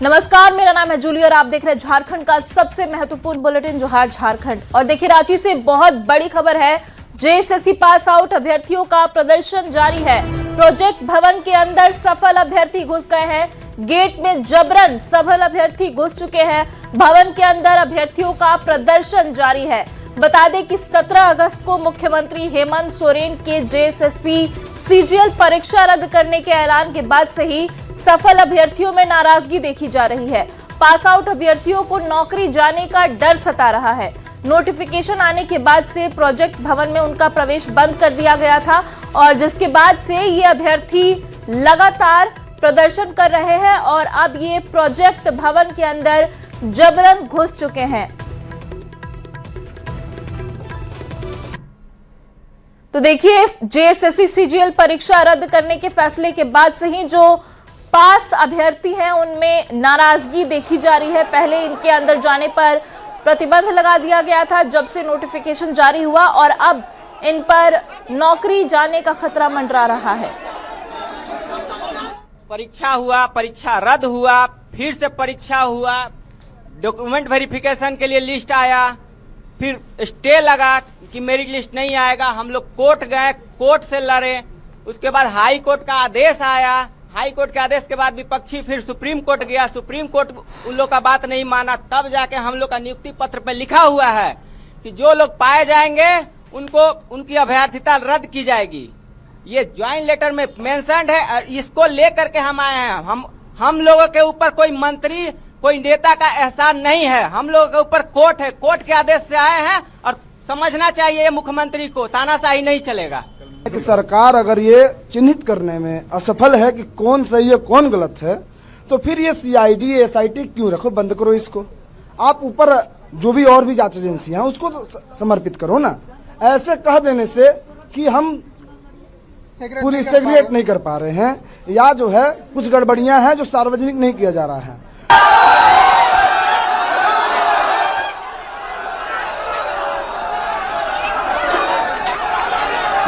नमस्कार, मेरा नाम है जूली और आप देख रहे हैं झारखंड का सबसे महत्वपूर्ण बुलेटिन जोहार झारखंड। और देखिए, रांची से बहुत बड़ी खबर है। जेएसएससी पास आउट अभ्यर्थियों का प्रदर्शन जारी है। प्रोजेक्ट भवन के अंदर सफल अभ्यर्थी घुस गए हैं। गेट में जबरन सफल अभ्यर्थी घुस चुके हैं। भवन के अंदर अभ्यर्थियों का प्रदर्शन जारी है। बता दें कि 17 अगस्त को मुख्यमंत्री हेमंत सोरेन के जेएसएससी सीजीएल परीक्षा रद्द करने के ऐलान के बाद से ही सफल अभ्यर्थियों में नाराजगी देखी जा रही है। पास आउट अभ्यर्थियों को नौकरी जाने का डर सता रहा है। नोटिफिकेशन आने के बाद से प्रोजेक्ट भवन में उनका प्रवेश बंद कर दिया गया था और जिसके बाद से ये अभ्यर्थी लगातार प्रदर्शन कर रहे हैं और अब ये प्रोजेक्ट भवन के अंदर जबरन घुस चुके हैं। तो देखिए, जेएसएससी सीजीएल परीक्षा रद्द करने के फैसले के बाद से ही जो पास अभ्यर्थी हैं उनमें नाराजगी देखी जा रही है। पहले इनके अंदर जाने पर प्रतिबंध लगा दिया गया था जब से नोटिफिकेशन जारी हुआ और अब इन पर नौकरी जाने का खतरा मंडरा रहा है। परीक्षा हुआ, परीक्षा रद्द हुआ, फिर से परीक्षा हुआ, डॉक्यूमेंट वेरिफिकेशन के लिए लिस्ट आया, फिर स्टे लगा कि मेरिट लिस्ट नहीं आएगा। हम लोग कोर्ट गए, कोर्ट से लड़े, उसके बाद हाई कोर्ट का आदेश आया। हाई कोर्ट के आदेश के बाद विपक्षी फिर सुप्रीम कोर्ट गया, सुप्रीम कोर्ट उन लोग का बात नहीं माना। तब जाके हम लोग का नियुक्ति पत्र पे लिखा हुआ है कि जो लोग पाए जाएंगे उनको उनकी अभ्यर्थिता रद्द की जाएगी। ये ज्वाइंट लेटर में मेंशन्ड है। इसको लेकर के हम आए हैं। हम लोगों के ऊपर कोई मंत्री, कोई नेता का एहसान नहीं है। हम लोगों के ऊपर कोर्ट है, कोर्ट के आदेश से आए हैं और समझना चाहिए मुख्यमंत्री को, तानाशाही नहीं चलेगा। कि सरकार अगर ये चिन्हित करने में असफल है कि कौन सही है कौन गलत है, तो फिर ये सीआईडी एसआईटी क्यों रखो, बंद करो इसको। आप ऊपर जो भी और भी जांच एजेंसियां हैं उसको तो समर्पित करो ना। ऐसे कह देने से कि हम पूरी सेग्रीगेट नहीं कर पा रहे हैं या जो है कुछ गड़बड़ियां हैं जो सार्वजनिक नहीं किया जा रहा है।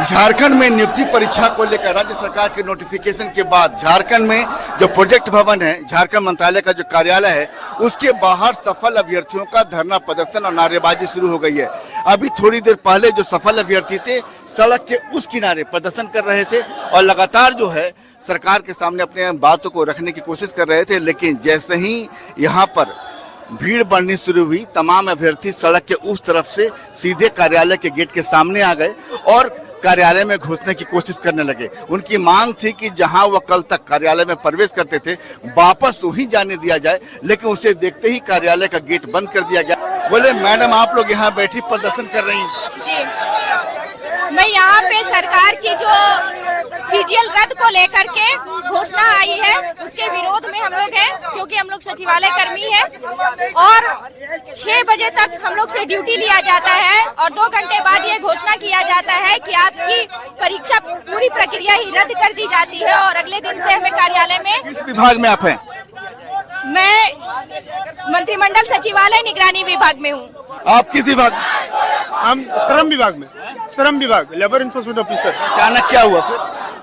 झारखंड में नियुक्ति परीक्षा को लेकर राज्य सरकार के नोटिफिकेशन के बाद झारखंड में जो प्रोजेक्ट भवन है, झारखंड मंत्रालय का जो कार्यालय है, उसके बाहर सफल अभ्यर्थियों का धरना प्रदर्शन और नारेबाजी शुरू हो गई है। अभी थोड़ी देर पहले जो सफल अभ्यर्थी थे सड़क के उस किनारे प्रदर्शन कर रहे थे और लगातार जो है सरकार के सामने अपने बातों को रखने की कोशिश कर रहे थे। लेकिन जैसे ही यहाँ पर भीड़ बढ़नी शुरू हुई, तमाम अभ्यर्थी सड़क के उस तरफ से सीधे कार्यालय के गेट के सामने आ गए और कार्यालय में घुसने की कोशिश करने लगे। उनकी मांग थी कि जहां वह कल तक कार्यालय में प्रवेश करते थे वापस वहीं जाने दिया जाए, लेकिन उसे देखते ही कार्यालय का गेट बंद कर दिया गया। बोले, मैडम आप लोग यहाँ बैठी प्रदर्शन कर रही हैं? जी, मैं यहाँ पे सरकार की जो सीजीएल रद्द को लेकर के घोषणा आई है उसके विरोध में हम लोग हैं, क्योंकि हम लोग सचिवालय कर्मी हैं और 6 बजे तक हम लोग से ड्यूटी लिया जाता है और 2 घंटे बाद ये घोषणा किया जाता है कि आपकी परीक्षा पूरी प्रक्रिया ही रद्द कर दी जाती है और अगले दिन से हमें कार्यालय में। किस विभाग में आप हैं? मैं मंत्रिमंडल सचिवालय निगरानी विभाग में हूँ। आप किस विभाग? हम श्रम विभाग में, श्रम विभाग, लेबर इन्फोर्समेंट ऑफिसर। अचानक क्या हुआ फिर?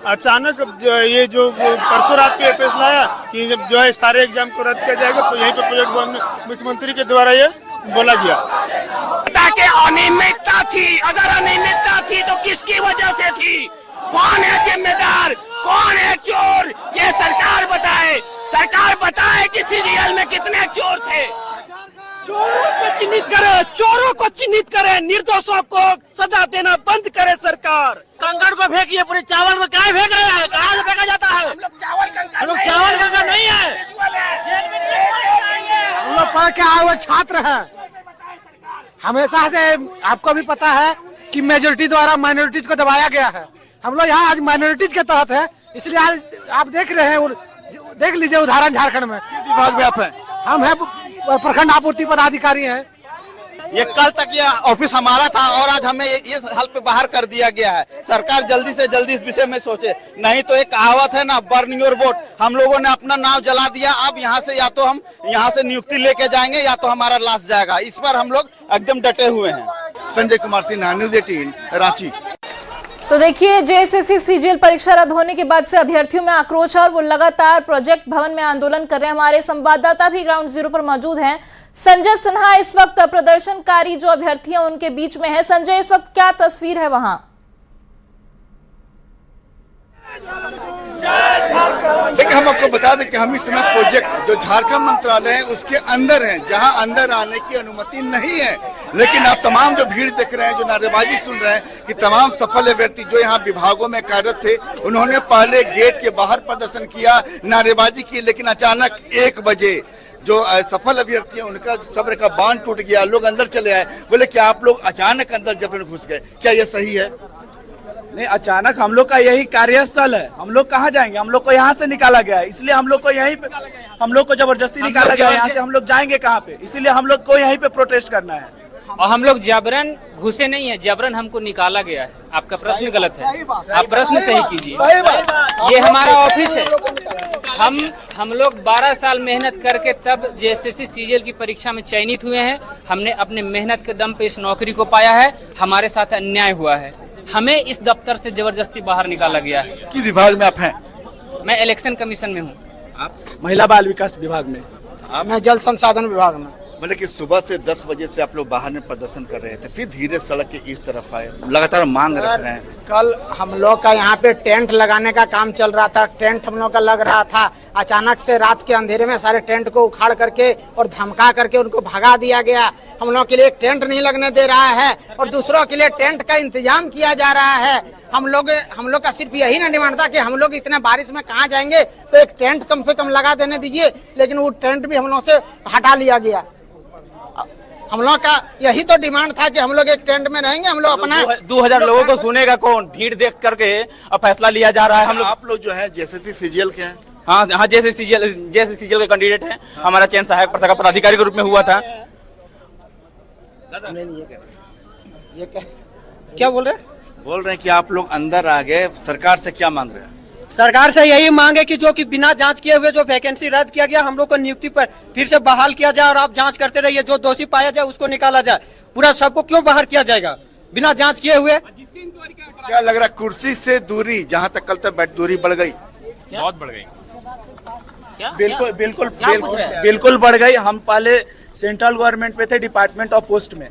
अचानक ये जो परसों रात पे फैसला आया कि जो है सारे एग्जाम को रद्द किया जाएगा, तो यहीं पे प्रोजेक्ट भवन में मुख्यमंत्री के द्वारा ये बोला गया। अनियमितता थी, अगर अनियमितता थी तो किसकी वजह से थी? कौन है जिम्मेदार, कौन है चोर? ये सरकार बताए। सरकार बताए कि सीजीएल में कितने चोर थे। चोरों को चिन्हित करे, चोरों को चिन्हित करे, निर्दोषों को सजा देना बंद करे सरकार। कंकड़ को फेंकिए, पूरे चावल को क्या फेंक रहे हैं? कहाँ से फेंका जाता है? हम लोग चावल कंकड़ नहीं है। हम लोग पढ़ के आए हुए छात्र हैं। हमेशा से आपको भी पता है कि मेजोरिटी द्वारा माइनॉरिटीज को दबाया गया है। हम लोग यहाँ आज माइनॉरिटीज के तहत है, इसलिए आज आप देख रहे हैं, देख लीजिए उदाहरण झारखंड में। किस विभाग में आप हैं? हम हैं प्रखंड आपूर्ति पदाधिकारी हैं। ये कल तक ये ऑफिस हमारा था और आज हमें ये हाल पे बाहर कर दिया गया है। सरकार जल्दी से जल्दी इस विषय में सोचे, नहीं तो एक कहावत है ना, बर्न योर वोट। हम लोगों ने अपना नाव जला दिया। अब यहाँ से या तो हम यहाँ से नियुक्ति लेके जाएंगे या तो हमारा लाश जाएगा। इस पर हम लोग एकदम डटे हुए हैं। संजय कुमार सिन्हा, न्यूज़ 18, रांची। तो देखिए, जेएसएससी सीजीएल परीक्षा रद्द होने के बाद से अभ्यर्थियों में आक्रोश है और वो लगातार प्रोजेक्ट भवन में आंदोलन कर रहे हैं। हमारे संवाददाता भी ग्राउंड जीरो पर मौजूद हैं। संजय सिन्हा इस वक्त प्रदर्शनकारी जो अभ्यर्थी हैं उनके बीच में है। संजय, इस वक्त क्या तस्वीर है वहां? देखिए, हम आपको बता दें कि हम इस समय प्रोजेक्ट जो झारखंड मंत्रालय है उसके अंदर हैं, जहां अंदर आने की अनुमति नहीं है। लेकिन आप तमाम जो भीड़ देख रहे हैं, जो नारेबाजी सुन रहे हैं, कि तमाम सफल अभ्यर्थी जो यहाँ विभागों में कार्यरत थे, उन्होंने पहले गेट के बाहर प्रदर्शन किया, नारेबाजी की। लेकिन अचानक 1 बजे जो सफल अभ्यर्थी है उनका सब्र का बांध टूट गया, लोग अंदर चले आए। बोले कि आप लोग अचानक अंदर जबरन घुस गए, क्या ये सही है? नहीं, अचानक हम लोग का यही कार्यस्थल है, हम लोग कहाँ जाएंगे? हम लोग को यहाँ से निकाला गया है, इसलिए हम लोग को यहीं पे, हम लोग को जबरदस्ती निकाला गया है यहाँ से। हम लोग जाएंगे कहाँ पे? इसीलिए हम लोग को यहीं पे प्रोटेस्ट करना है। और हम लोग जबरन घुसे नहीं है, जबरन हमको निकाला गया है। आपका प्रश्न गलत है, आप प्रश्न सही कीजिए। ये हमारा ऑफिस है। हम लोग 12 साल मेहनत करके तब जेएसएससी सीजीएल की परीक्षा में चयनित हुए हैं। हमने अपने मेहनत के दम पे इस नौकरी को पाया है। हमारे साथ अन्याय हुआ है, हमें इस दफ्तर से जबरदस्ती बाहर निकाला गया है। किस विभाग में आप हैं? मैं इलेक्शन कमीशन में हूँ। आप? महिला बाल विकास विभाग में। मैं जल संसाधन विभाग में। बोले कि सुबह से 10 बजे से आप लोग बाहर में प्रदर्शन कर रहे थे, फिर धीरे सड़क के इस तरफ आए, लगातार मांग रख रहे हैं। कल हम लोग का यहाँ पे टेंट लगाने का काम चल रहा था, टेंट हम लोग का लग रहा था। अचानक से रात के अंधेरे में सारे टेंट को उखाड़ करके और धमका करके उनको भगा दिया गया। हम लोग के लिए एक टेंट नहीं लगने दे रहा है और दूसरों के लिए टेंट का इंतजाम किया जा रहा है। हम लोग का सिर्फ यही ना डिमांड था कि हम लोग इतने बारिश में कहाँ जाएंगे, तो एक टेंट कम से कम लगा देने दीजिए। लेकिन वो टेंट भी हम लोग से हटा लिया गया। हम लोग का यही तो डिमांड था कि हम लोग एक टेंट में रहेंगे। हम लोग अपना 2000 लोगों को सुनेगा कौन? भीड़ देख करके अब फैसला लिया जा रहा है। हम लोग, आप लोग जो है जेएसएससी सीजीएल के हैं? हाँ, जैसे सीजीएल के कैंडिडेट हैं। हमारा चयन सहायक प्रशाखा पदाधिकारी के रूप में हुआ था। क्या बोल रहे हैं कि आप लोग अंदर आ गए, सरकार से क्या मांग रहे हैं? सरकार से यही मांगे कि जो कि बिना जांच किए हुए जो वैकेंसी रद्द किया गया, हम लोग को नियुक्ति पर फिर से बहाल किया जाए और आप जांच करते रहिए। जो दोषी पाया जाए उसको निकाला जाए। पूरा सबको क्यों बाहर किया जाएगा बिना जांच किए हुए? क्या लग रहा है, कुर्सी से दूरी जहां तक कल तक दूरी बढ़ गई? बहुत बढ़ गई। बिल्कुल बढ़ गई। हम पहले सेंट्रल गवर्नमेंट पे थे, डिपार्टमेंट ऑफ पोस्ट में।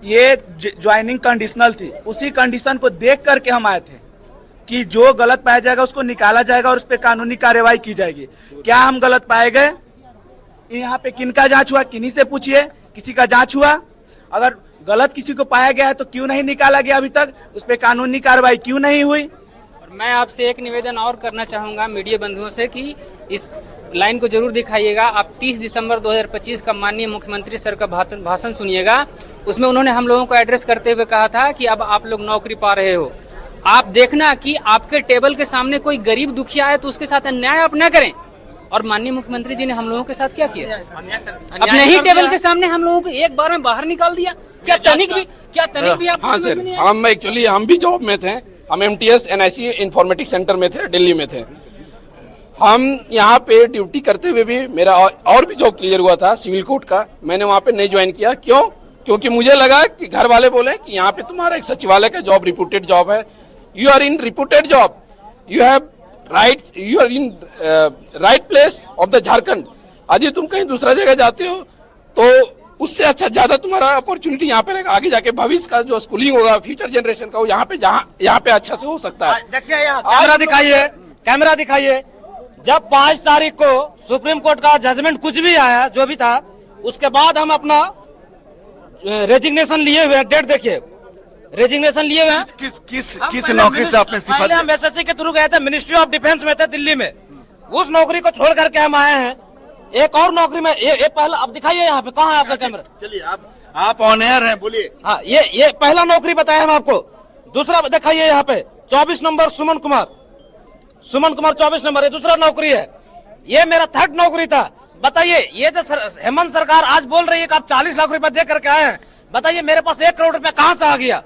ये ज्वाइनिंग कंडीशनल थी, उसी कंडीशन को देख करके हम आए थे कि जो गलत पाया जाएगा उसको निकाला जाएगा और उस पर कानूनी कार्रवाई की जाएगी। क्या हम गलत पाए गए? यहाँ पे किनका जांच हुआ? किन्हीं से पूछिए, किसी का जांच हुआ? अगर गलत किसी को पाया गया है तो क्यों नहीं निकाला गया अभी तक? उस पर कानूनी कार्रवाई क्यों नहीं हुई? और मैं आपसे एक निवेदन और करना चाहूंगा मीडिया बंधुओं से कि इस लाइन को जरूर दिखाइएगा। आप 30 दिसंबर 2025 का माननीय मुख्यमंत्री सर का भाषण सुनिएगा। उसमें उन्होंने हम लोगों को एड्रेस करते हुए कहा था कि अब आप लोग नौकरी पा रहे हो, आप देखना कि आपके टेबल के सामने कोई गरीब दुखिया है तो उसके साथ अन्याय आप न करें। और माननीय मुख्यमंत्री जी ने हम लोगों के साथ क्या किया? अपने ही टेबल के सामने हम लोगों को एक बार में बाहर निकाल दिया। क्या तनिक भी आप? हाँ सर, हम भी जॉब में थे। हम MTS NIC इंफॉर्मेटिक्स सेंटर में थे, दिल्ली में थे। हम यहाँ पे ड्यूटी करते हुए भी मेरा और भी जॉब क्लियर हुआ था सिविल कोर्ट का। मैंने वहाँ पे नहीं ज्वाइन किया। क्यों? क्योंकि मुझे लगा कि घर वाले बोले कि यहाँ पे तुम्हारा एक सचिवालय का जॉब रिप्यूटेड जॉब है। You are in reputed job. You have rights. You are in right place of the Jharkhand. यदि तुम कहीं दूसरा जगह जाते हो तो उससे अच्छा ज्यादा तुम्हारा अपॉर्चुनिटी यहाँ पे रहेगा। आगे जाके भविष्य का जो स्कूलिंग होगा, फ्यूचर जनरेशन का, वो यहाँ पे अच्छा से हो सकता है। देखिए, कैमरा दिखाइए। जब 5 तारीख को सुप्रीम कोर्ट का जजमेंट कुछ भी आया, जो भी था, उसके बाद हम अपना रेजिग्नेशन लिए हुए। डेट देखिए, रेजिग्नेशन लिए हुए हैं। किस नौकरी से आपने इस्तीफा दिया? हम SSC के थ्रू गए थे, मिनिस्ट्री ऑफ डिफेंस में थे दिल्ली में। उस नौकरी को छोड़ करके हम आए हैं एक और नौकरी में। ये पहला, अब दिखाइए यहाँ पे, कहाँ है आपका कैमरा? चलिए, आप ऑन एयर हैं, बोलिए। हाँ, ये पहला नौकरी बताया हम आपको। दूसरा दिखाइए यहाँ पे, 24 नंबर सुमन कुमार 24 नंबर, ये दूसरा नौकरी है। ये मेरा 3rd नौकरी था। बताइए, ये जो हेमंत सरकार आज बोल रही है कि आप 40 लाख रुपए दे करके आए हैं, बताइए मेरे पास 1 करोड़ रुपया कहाँ से आ गया?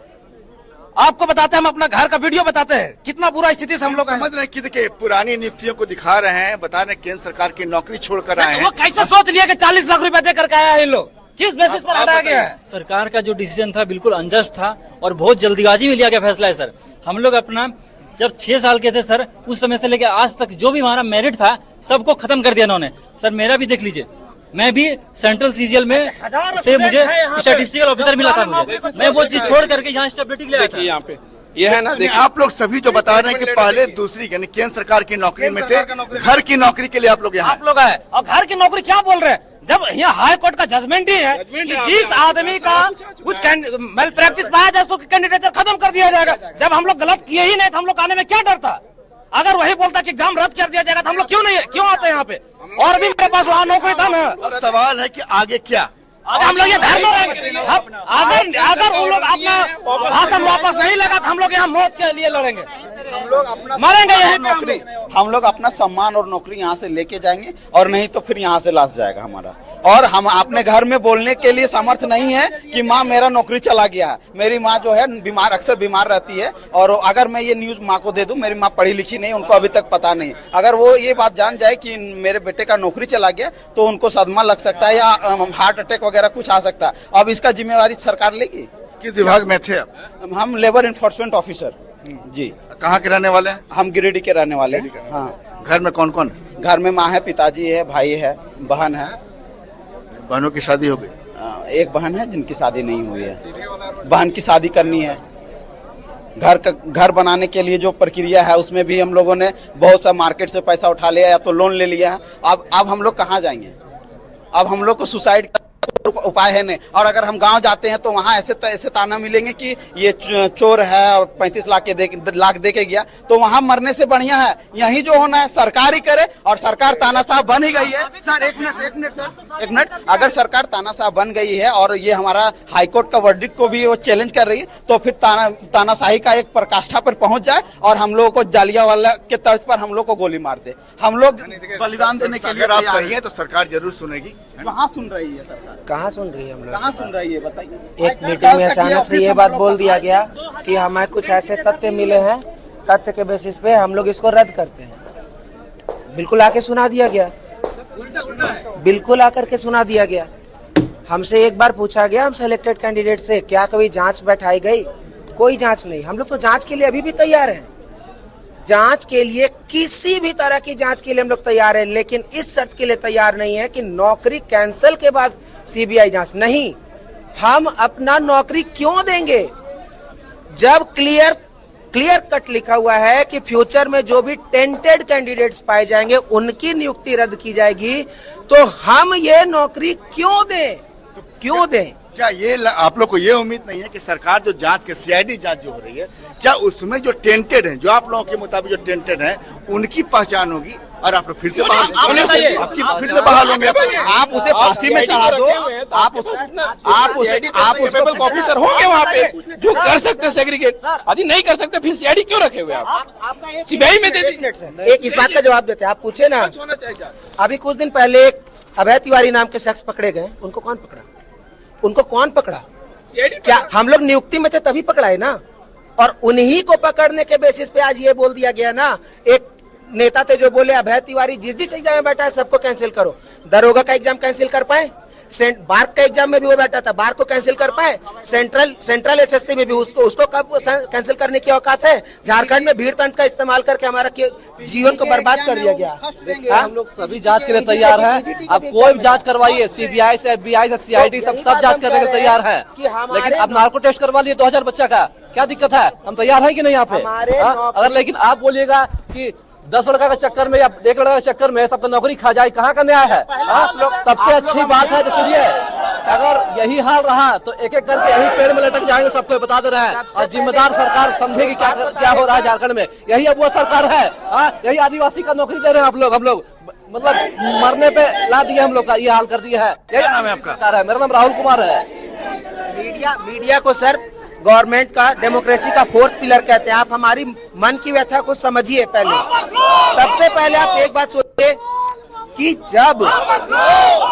आपको बताते हैं, हम अपना घर का वीडियो बताते हैं, कितना बुरा स्थिति से हम लोग समझ रहे हैं कि देखिए पुरानी नियुक्तियों को दिखा रहे हैं, बता रहे केंद्र सरकार की नौकरी छोड़कर आए हैं। वो कैसे सोच लिया कि 40 लाख रुपए दे करके आया है इन लोग? किस बेसिस पर हटाया गया है? सरकार का जो डिसीजन था बिल्कुल अनजस्ट था और बहुत जल्दीबाजी में लिया गया फैसला है सर। हम लोग अपना जब 6 साल के थे सर, उस समय से लेकर आज तक जो भी हमारा मेरिट था सबको खत्म कर दिया इन्होंने। सर मेरा भी देख लीजिए, मैं भी सेंट्रल सीजीएल में से मुझे स्टैटिस्टिकल ऑफिसर मिला था मुझे, मैं वो चीज छोड़ करके यहाँ स्टेबिलिटी के लिए देखिए यहाँ पे ये है ना, देखिए आप लोग सभी जो बता रहे हैं कि पहले दूसरी यानी केंद्र सरकार की नौकरी में थे, घर की नौकरी के लिए आप लोग यहाँ आप लोग आए और घर की नौकरी क्या बोल रहे हैं, जब यहाँ हाई कोर्ट का जजमेंट ही है कि जिस आदमी का कुछ मेल प्रैक्टिस पाया जाए उसको कैंडिडेचर खत्म कर दिया जाएगा। जब हम लोग गलत किए ही नहीं तो हम लोग आने में क्या डर था? अगर वही बोलता कि एग्जाम रद्द कर दिया जाएगा तो हम लोग क्यों आते हैं यहाँ पे? और भी मेरे पास वहाँ नौकरी था ना। सवाल है कि आगे क्या? अगर हम लोग ये धरना अगर उन लोग अपना भाषण वापस नहीं लगा तो हम लोग यहाँ मौत के लिए लड़ेंगे, मरेंगे यही नौकरी। हम लोग अपना सम्मान और नौकरी यहाँ से लेके जाएंगे और नहीं तो फिर यहाँ से लाश जाएगा हमारा। और हम अपने घर में बोलने के लिए समर्थ नहीं है कि माँ मेरा नौकरी चला गया है। मेरी माँ जो है बीमार, अक्सर बीमार रहती है और अगर मैं ये न्यूज माँ को दे दूं, मेरी माँ पढ़ी लिखी नहीं, उनको अभी तक पता नहीं। अगर वो ये बात जान जाए कि मेरे बेटे का नौकरी चला गया तो उनको सदमा लग सकता है या हार्ट अटैक वगैरह कुछ आ सकता है। अब इसका जिम्मेवारी सरकार लेगी। किस विभाग में थे आप? हम लेबर इन्फोर्समेंट ऑफिसर जी। कहाँ के रहने वाले हैं? हम गिरिडीह के रहने वाले हैं। हाँ। घर में कौन कौन? घर में माँ है, पिताजी है, भाई है, बहन है। बहनों की शादी हो गई? एक बहन है जिनकी शादी नहीं हुई है, बहन की शादी करनी है। घर बनाने के लिए जो प्रक्रिया है उसमें भी हम लोगों ने बहुत सा मार्केट से पैसा उठा लिया या तो लोन ले लिया है। अब हम लोग कहाँ जाएंगे? अब हम लोग को सुसाइड उपाय है नहीं। और अगर हम गांव जाते हैं तो वहाँ ऐसे ताना मिलेंगे कि ये चोर है और 35 लाख दे के गया, तो वहाँ मरने से बढ़िया है यही जो होना है सरकार ही करे। और सरकार तानाशाह बन ही गई है सर। एक मिनट अगर सरकार तानाशाह बन गई है और ये हमारा हाईकोर्ट का वर्डिक्ट को भी वो चैलेंज कर रही है तो फिर तानाशाही का एक प्रकाष्ठा पर पहुंच जाए और हम लोगों को जालियावाला के तर्ज पर हम लोग को गोली मार दे। हम लोग बलिदान देने के लिए आप सही है तो सरकार जरूर सुनेगी। कहाँ सुन रही है सरकार? कहाँ सुन रही है? हम लोग कहाँ सुन रही है बताइए। एक मीटिंग में अचानक से ये बात बोल दिया गया कि हमें कुछ ऐसे तथ्य मिले हैं, तथ्य के बेसिस पे हम लोग इसको रद्द करते हैं। बिल्कुल आके सुना दिया गया, बिल्कुल आकर के सुना दिया गया। हमसे एक बार पूछा गया हम सिलेक्टेड कैंडिडेट से, क्या कभी जांच बैठाई गई? कोई जांच नहीं। हम लोग तो जांच के लिए अभी भी तैयार हैं, जांच के लिए किसी भी तरह की जांच के लिए हम लोग तैयार हैं, लेकिन इस शर्त के लिए तैयार नहीं है कि नौकरी कैंसिल के बाद सीबीआई जांच नहीं। हम अपना नौकरी क्यों देंगे जब क्लियर कट लिखा हुआ है कि फ्यूचर में जो भी टेंटेड कैंडिडेट्स पाए जाएंगे उनकी नियुक्ति रद्द की जाएगी, तो हम ये नौकरी क्यों दें? क्या ये आप लोग को ये उम्मीद नहीं है कि सरकार जो जांच के सीआईडी जांच जो हो रही है, क्या उसमें जो टेंटेड हैं, जो आप लोगों के मुताबिक जो टेंटेड हैं, उनकी पहचान होगी और आप लोग फिर से बहाल होंगे? आप उसे फांसी में चढ़ा दो, आप उसको ऑफिसर होंगे वहाँ पे जो कर सकते हैं सेग्रीगेट। यदि नहीं कर सकते फिर सीआईडी क्यों रखे हुए आप? सीबीआई में दे दीजिए। एक इस बात का जवाब देते हैं। आप पूछे ना, अभी कुछ दिन पहले एक अभय तिवारी नाम के शख्स पकड़े गए, उनको कौन पकड़ा? क्या हम लोग नियुक्ति में थे तभी पकड़ा है ना? और उन्हीं को पकड़ने के बेसिस पे आज ये बोल दिया गया ना, एक नेता थे जो बोले अभय तिवारी जिस एग्जाम में बैठा है सबको कैंसिल करो। दरोगा का एग्जाम कैंसिल कर पाए? बार का एग्जाम में भी वो बैठा था, बार को कैंसिल कर पाए? सेंट्रल एसएससी में भी उसको कब कैंसिल करने की औकात है? झारखंड में भीड़ तंत्र का इस्तेमाल करके हमारा जीवन को बर्बाद कर दिया गया। हम लोग सभी जांच के लिए तैयार हैं। अब कोई भी जांच करवाइए, सीबीआई से, FBI से, CID सब जांच करने के लिए तैयार है। लेकिन अब नार्को टेस्ट करवा लिए 2000 बच्चा का, क्या दिक्कत है? हम तैयार है कि नहीं यहाँ पे? अगर लेकिन आप बोलिएगा कि 10 लड़का के चक्कर में या 1 लड़का के चक्कर में सबको नौकरी खा जाए, कहाँ का न्याय है? सबसे अच्छी बात है तो सुनिए, अगर यही हाल रहा तो एक करके यही पेड़ में लटक जाएंगे, सबको बता दे रहे हैं। और जिम्मेदार सरकार समझेगी क्या हो रहा है झारखंड में। यही अब वो सरकार है, यही आदिवासी का नौकरी दे रहे हैं आप लोग। हम लोग मतलब मरने पे ला दिया, हम लोग का ये हाल कर दिया है। यही नाम है आपका? मेरा नाम राहुल कुमार है। मीडिया को सर गवर्नमेंट का, डेमोक्रेसी का 4th पिलर कहते हैं। आप हमारी मन की व्यथा को समझिए। पहले सबसे पहले आप एक बात सोचिए कि जब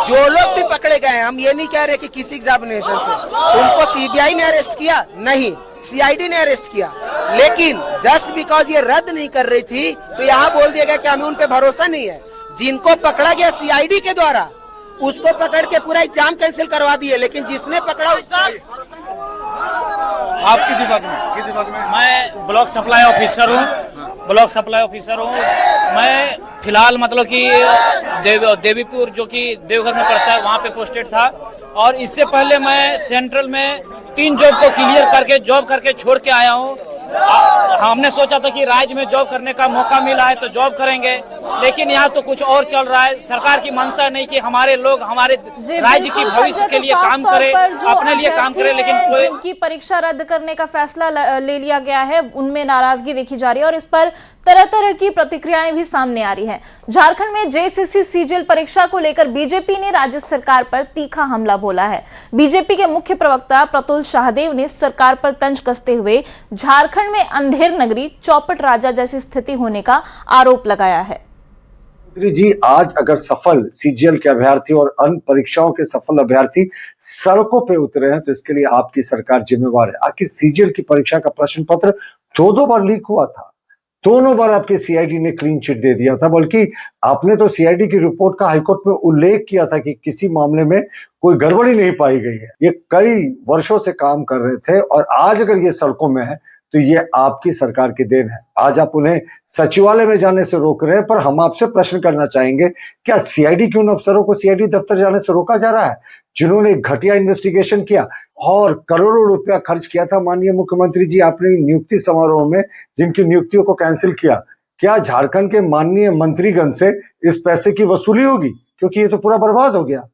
जो लोग भी पकड़े गए, हम ये नहीं कह रहे कि किसी एग्जामिनेशन से उनको सीबीआई ने अरेस्ट किया, नहीं, सीआईडी ने अरेस्ट किया, लेकिन जस्ट बिकॉज ये रद्द नहीं कर रही थी तो यहाँ बोल दिया गया कि हमें उन पे भरोसा नहीं है। जिनको पकड़ा गया सीआईडी के द्वारा उसको पकड़ के पूरा एग्जाम कैंसिल करवा दिए, लेकिन जिसने पकड़ा उसका। आपकी दिमाग में मैं ब्लॉक सप्लाई ऑफिसर हूँ। मैं फिलहाल मतलब कि देवीपुर जो कि देवघर में पड़ता है वहाँ पे पोस्टेड था, और इससे पहले मैं सेंट्रल में 3 जॉब को क्लियर करके छोड़ के आया हूँ। हमने सोचा था कि राज्य में जॉब करने का मौका मिला है तो जॉब करेंगे, लेकिन यहाँ तो कुछ और चल रहा है। सरकार की मंशा नहीं कि हमारे लोग हमारे राज्य की भविष्य के लिए काम करें, अपने लिए काम करें, लेकिन कोई जिनकी परीक्षा रद्द करने का फैसला ले लिया गया है उनमें नाराजगी देखी जा रही है और इस पर तरह तरह की प्रतिक्रियाएं भी सामने आ रही हैं। झारखंड में जेएसएससी सीजीएल परीक्षा को लेकर बीजेपी ने राज्य सरकार पर तीखा हमला बोला है। बीजेपी के मुख्य प्रवक्ता प्रतुल शाहदेव ने सरकार पर तंज कसते हुए झारखंड में अंधेर नगरी चौपट राजा जैसी स्थिति होने का आरोप लगाया है। मंत्री जी, आज अगर सफल सीजीएल के अभ्यर्थी और अन्य परीक्षाओं के सफल अभ्यर्थी सड़कों पे उतरे हैं तो इसके लिए आपकी सरकार जिम्मेवार है। आखिर सीजीएल की परीक्षा का प्रश्न पत्र 2 बार लीक हुआ था, दोनों बार आपके सीआईडी ने क्लीन चिट दे दिया था, बल्कि आपने तो सीआईडी की रिपोर्ट का हाईकोर्ट में उल्लेख किया था कि किसी मामले में कोई गड़बड़ी नहीं पाई गई है। ये कई वर्षों से काम कर रहे थे और आज अगर ये सड़कों में है तो ये आपकी सरकार की देन है। आज आप उन्हें सचिवालय में जाने से रोक रहे हैं, पर हम आपसे प्रश्न करना चाहेंगे, क्या सीआईडी के उन अफसरों को सीआईडी दफ्तर जाने से रोका जा रहा है जिन्होंने घटिया इन्वेस्टिगेशन किया और करोड़ों रुपया खर्च किया था? माननीय मुख्यमंत्री जी, आपने नियुक्ति समारोह में जिनकी नियुक्तियों को कैंसिल किया, क्या झारखंड के माननीय मंत्रीगण से इस पैसे की वसूली होगी? क्योंकि ये तो पूरा बर्बाद हो गया।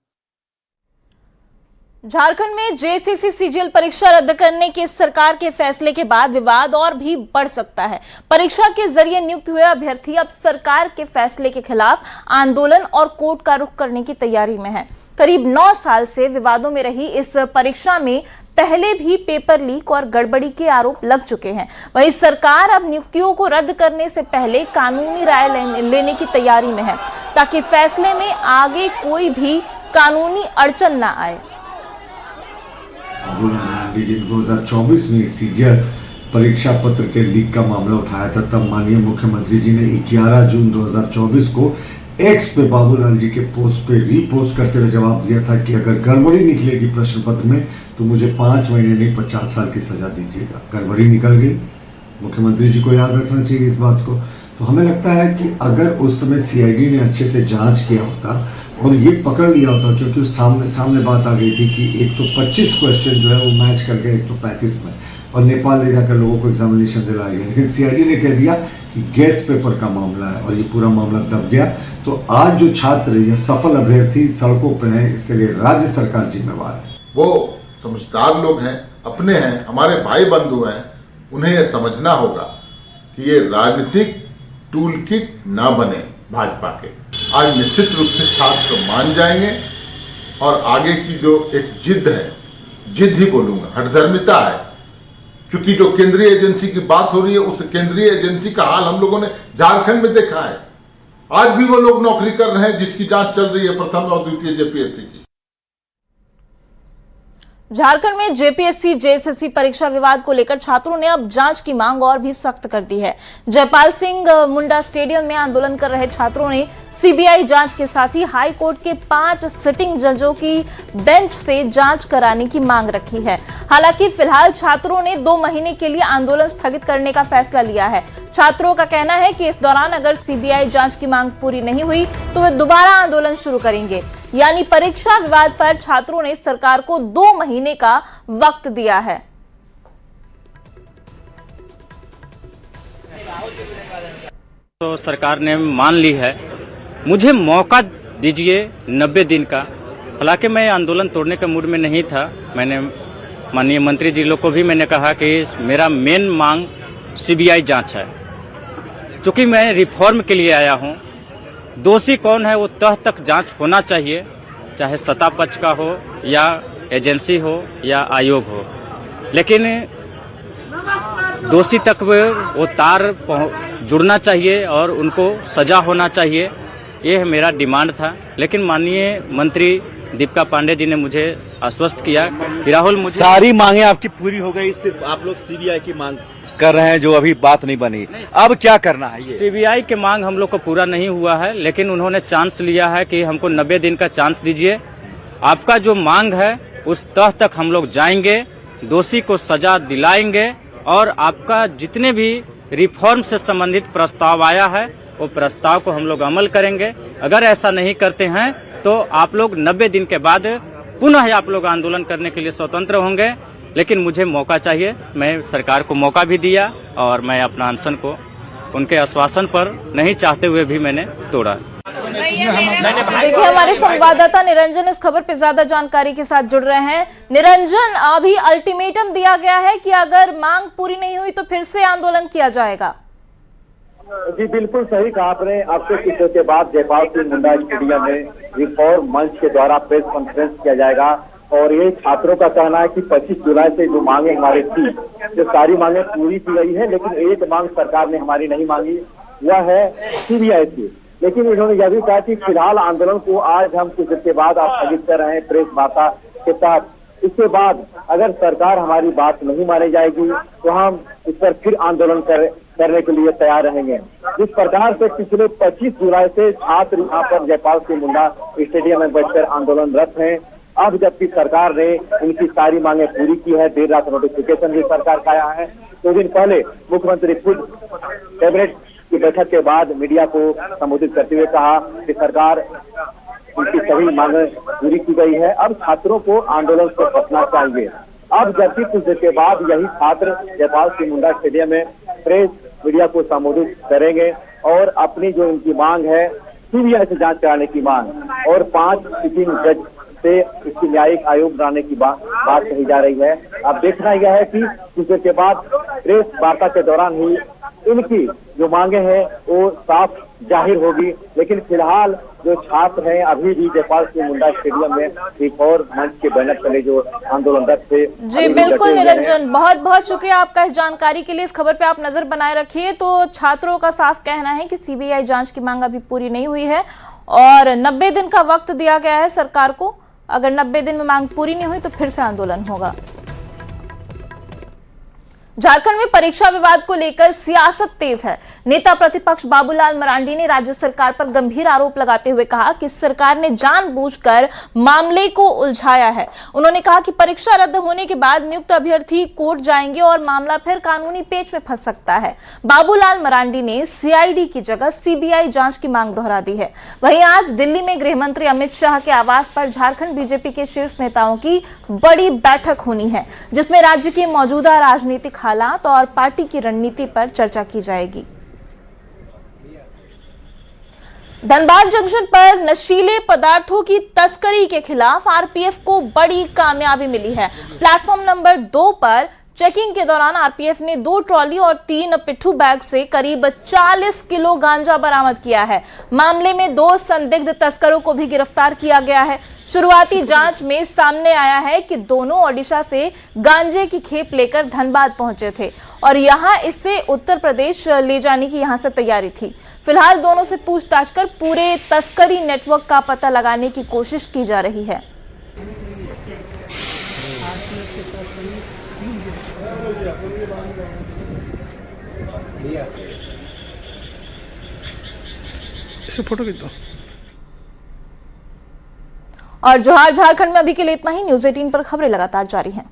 झारखंड में जेएसएससी सीजीएल परीक्षा रद्द करने के सरकार के फैसले के बाद विवाद और भी बढ़ सकता है। परीक्षा के जरिए नियुक्त हुए अभ्यर्थी अब सरकार के फैसले के खिलाफ आंदोलन और कोर्ट का रुख करने की तैयारी में है। करीब 9 साल से विवादों में रही इस परीक्षा में पहले भी पेपर लीक और गड़बड़ी के आरोप लग चुके हैं। वहीं सरकार अब नियुक्तियों को रद्द करने से पहले कानूनी राय लेने की तैयारी में है ताकि फैसले में आगे कोई भी कानूनी अड़चन न आए। 2024 में सीजीएल परीक्षा पत्र के लीक का मामला उठाया था, तब माननीय मुख्यमंत्री जी ने 11 जून 2024 को एक्स पे बाबूलाल जी के पोस्ट पे रीपोस्ट करते हुए जवाब दिया था कि अगर गड़बड़ी निकलेगी प्रश्न पत्र में तो मुझे 5 महीने नहीं 50 साल की सजा दीजिएगा। गड़बड़ी निकल गई, मुख्यमंत्री जी को याद रखना चाहिए इस बात को। तो हमें लगता है कि अगर उस समय सीआईडी ने अच्छे से जांच किया होता और ये पकड़ लिया होता, क्योंकि सामने बात आ गई थी कि 125 क्वेश्चन जो है वो मैच कर गए 135 में और नेपाल ले जाकर लोगों को एग्जामिनेशन दिलाया गया, लेकिन सीआईडी ने कह दिया कि गैस पेपर का मामला है और ये पूरा मामला दब गया। तो आज जो छात्र या सफल अभ्यर्थी सड़कों पर हैं, इसके लिए राज्य सरकार जिम्मेवार है। वो समझदार लोग हैं, अपने हैं, हमारे भाई बंधु हैं, उन्हें यह समझना होगा कि ये राजनीतिक टूल किट ना बने भाजपा के। आज निश्चित रूप से छात्र मान जाएंगे और आगे की जो एक जिद है, जिद ही बोलूंगा, हठधर्मिता है, क्योंकि जो केंद्रीय एजेंसी की बात हो रही है उस केंद्रीय एजेंसी का हाल हम लोगों ने झारखंड में देखा है। आज भी वो लोग नौकरी कर रहे हैं जिसकी जांच चल रही है प्रथम और द्वितीय जेपीएससी की। झारखंड में जेपीएससी जेएसएससी परीक्षा विवाद को लेकर छात्रों ने अब जांच की मांग और भी सख्त कर दी है। जयपाल सिंह मुंडा स्टेडियम में आंदोलन कर रहे छात्रों ने सीबीआई जांच के साथ ही हाई कोर्ट के 5 सिटिंग जजों की बेंच से जांच कराने की मांग रखी है। हालांकि फिलहाल छात्रों ने 2 महीने के लिए आंदोलन स्थगित करने का फैसला लिया है। छात्रों का कहना है कि इस दौरान अगर सीबीआई जांच की मांग पूरी नहीं हुई तो वे दोबारा आंदोलन शुरू करेंगे। यानी परीक्षा विवाद पर छात्रों ने सरकार को 2 महीने का वक्त दिया है। तो सरकार ने मान ली है, मुझे मौका दीजिए 90 दिन का। हालांकि मैं आंदोलन तोड़ने के मूड में नहीं था। मैंने माननीय मंत्री जी लोग को भी मैंने कहा कि मेरा मेन मांग सीबीआई जांच है, क्योंकि मैं रिफॉर्म के लिए आया हूं। दोषी कौन है वो तह तक जांच होना चाहिए, चाहे सत्ता पक्ष का हो या एजेंसी हो या आयोग हो, लेकिन दोषी तक वो तार जुड़ना चाहिए और उनको सजा होना चाहिए। ये मेरा डिमांड था। लेकिन माननीय मंत्री दीपिका पांडे जी ने मुझे आश्वस्त किया कि राहुल मुझे सारी मांगे आपकी पूरी हो गई, सिर्फ आप लोग सीबीआई की मांग कर रहे हैं जो अभी बात नहीं बनी। अब क्या करना है? सीबीआई के मांग हम लोग को पूरा नहीं हुआ है, लेकिन उन्होंने चांस लिया है कि हमको 90 दिन का चांस दीजिए। आपका जो मांग है उस तह तक हम लोग जाएंगे, दोषी को सजा दिलाएंगे और आपका जितने भी रिफॉर्म से संबंधित प्रस्ताव आया है वो प्रस्ताव को हम लोग अमल करेंगे। अगर ऐसा नहीं करते हैं तो आप लोग 90 दिन के बाद पुनः आप लोग आंदोलन करने के लिए स्वतंत्र होंगे। लेकिन मुझे मौका चाहिए, मैं सरकार को मौका भी दिया और मैं अपना अनशन को उनके आश्वासन पर नहीं चाहते हुए भी मैंने तोड़ा। देखिए, हमारे संवाददाता निरंजन इस खबर पे ज्यादा जानकारी के साथ जुड़ रहे हैं। निरंजन, अभी अल्टीमेटम दिया गया है कि अगर मांग पूरी नहीं हुई तो फिर से आंदोलन किया जाएगा। जी बिल्कुल सही कहा आपने। अब से कुछ के बाद जयपाल सिंह मुंडा स्टेडियम में रिफॉर्म मंच के द्वारा प्रेस कॉन्फ्रेंस किया जाएगा और ये छात्रों का कहना है कि 25 जुलाई से जो मांगे हमारी थी, जो सारी मांगे पूरी की गई है, लेकिन एक मांग सरकार ने हमारी नहीं मांगी, वह है सीबीआई की। लेकिन इन्होंने यह भी कहा कि फिलहाल आंदोलन को आज हम कुछ देर के बाद स्थगित कर रहे हैं प्रेस वार्ता के तहत। इसके बाद अगर सरकार हमारी बात नहीं मानी जाएगी तो हम इस पर फिर आंदोलन करने के लिए तैयार रहेंगे। जिस प्रकार से पिछले 25 जुलाई से छात्र यहाँ पर जयपाल सिंह मुंडा स्टेडियम में बैठकर आंदोलनरत हैं, अब जबकि सरकार ने उनकी सारी मांगे पूरी की है, देर रात नोटिफिकेशन भी सरकार का आया है। 2 दिन पहले मुख्यमंत्री खुद कैबिनेट की बैठक के बाद मीडिया को संबोधित करते हुए कहा कि सरकार उनकी सभी मांगे पूरी की गई है, अब छात्रों को आंदोलन से बचना चाहिए। अब जबकि कुछ देर के बाद यही छात्र जयपाल सिंह मुंडा स्टेडियम में प्रेस मीडिया को संबोधित करेंगे और अपनी जो इनकी मांग है सीबीआई से जांच कराने की मांग और 5 सिटिंग जज से इसकी न्यायिक आयोग बनाने की बात कही जा रही है। अब देखना यह है कि कुछ देर के बाद प्रेस वार्ता के दौरान ही इनकी जो मांगे हैं वो साफ जाहिर होगी। लेकिन फिलहाल जो छात्र हैं अभी भी जयपाल सिंह मुंडा स्टेडियम में रिफॉर्म मंच के बैनर तले जो आंदोलनरत थे। जी बिल्कुल निरंजन, बहुत बहुत शुक्रिया आपका इस जानकारी के लिए। इस खबर पे आप नजर बनाए रखिए। तो छात्रों का साफ कहना है कि सीबीआई जांच की मांग अभी पूरी नहीं हुई है और 90 दिन का वक्त दिया गया है सरकार को। अगर 90 दिन में मांग पूरी नहीं हुई तो फिर से आंदोलन होगा। झारखंड में परीक्षा विवाद को लेकर सियासत तेज है। नेता प्रतिपक्ष बाबूलाल मरांडी ने राज्य सरकार पर गंभीर आरोप लगाते हुए कहा कि सरकार ने जानबूझकर मामले को उलझाया है। उन्होंने कहा कि परीक्षा रद्द होने के बाद नियुक्त अभ्यर्थी कोर्ट जाएंगे और मामला फिर कानूनी पेच में फंस सकता है। बाबूलाल मरांडी ने सीआईडी की जगह सीबीआई जांच की मांग दोहरा दी है। वहीं आज दिल्ली में गृह मंत्री अमित शाह के आवास पर झारखंड बीजेपी के शीर्ष नेताओं की बड़ी बैठक होनी है, जिसमें राज्य के मौजूदा राजनीतिक हालात और पार्टी की रणनीति पर चर्चा की जाएगी। धनबाद जंक्शन पर नशीले पदार्थों की तस्करी के खिलाफ आरपीएफ को बड़ी कामयाबी मिली है। प्लेटफॉर्म नंबर 2 पर चेकिंग के दौरान आरपीएफ ने 2 ट्रॉली और 3 पिट्ठू बैग से करीब 40 किलो गांजा बरामद किया है। मामले में 2 संदिग्ध तस्करों को भी गिरफ्तार किया गया है। शुरुआती जांच में सामने आया है कि दोनों ओडिशा से गांजे की खेप लेकर धनबाद पहुंचे थे और यहां इसे उत्तर प्रदेश ले जाने की यहां से तैयारी थी। फिलहाल दोनों से पूछताछ कर पूरे तस्करी नेटवर्क का पता लगाने की कोशिश की जा रही है। इसे फोटो खींच दो। और जोहार झारखंड में अभी के लिए इतना ही। न्यूज़ 18 पर खबरें लगातार जारी हैं।